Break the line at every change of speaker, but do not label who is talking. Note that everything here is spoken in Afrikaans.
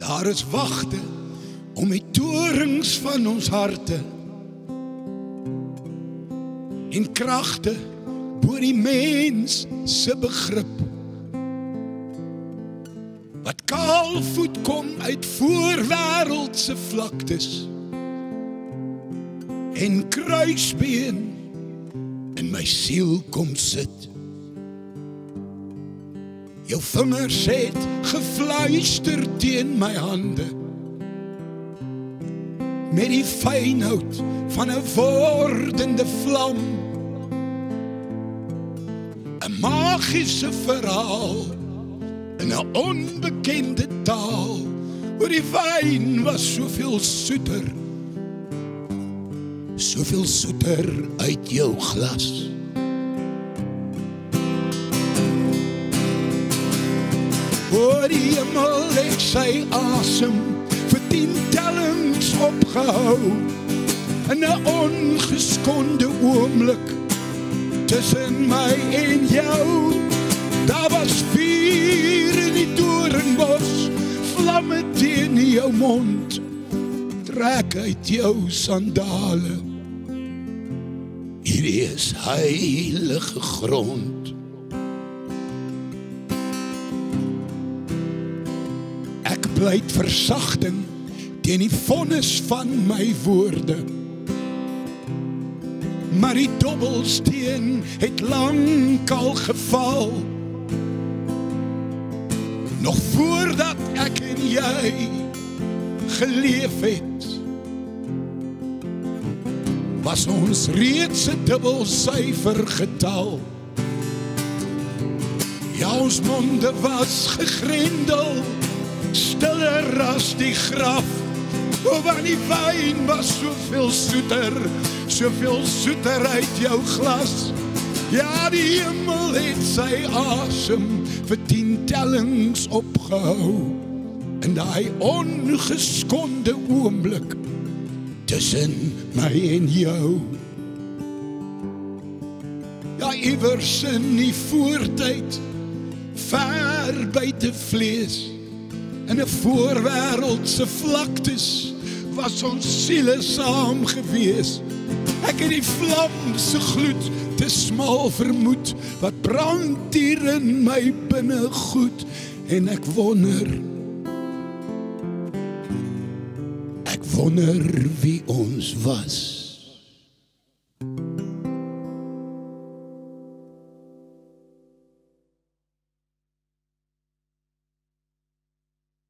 Daar is wagte om die torings van ons harte en kragte bo die mens se begrip. Wat kaalvoet kom uit voorwêreldse vlaktes en kruisbeen in my siel kom sit. Jou vingers het gefluister teen my hande met die fynhout van 'n wordende vlam. 'n Magiese verhaal in 'n onbekende taal, oor die wyn was soveel soeter uit jou glas. Oor die hemel het sy asem vir 10 tellings opgehou, in 'n ongeskonde oomblik tussen my en jou. Daar was vuur in die doornbos, vlamme teen jou mond, trek uit jou sandale. Hierdie is heilige grond. Ek pleit versagting teen die vonnis van my woorde, maar die dobbelsteen het lankal geval. Nog voordat ek en jy geleef het, was ons reeds 'n dubbelsyfer getal. Ja, ons monde was gegrendel, stiller as die graf, want die wyn was soveel soeter uit jou glas. Ja, die hemel het sy asem vir 10 tellings opgehou, in daai ongeskonde oomblik tussen my en jou. Ja, iewers in die voortyd, ver buite vlees, in 'n voorwêreldse vlaktes, was ons siele saam gewees. Ek het die vlam se gloed te smal vermoed, wat brand hier in my binnegoed, en ek wonder wie ons was.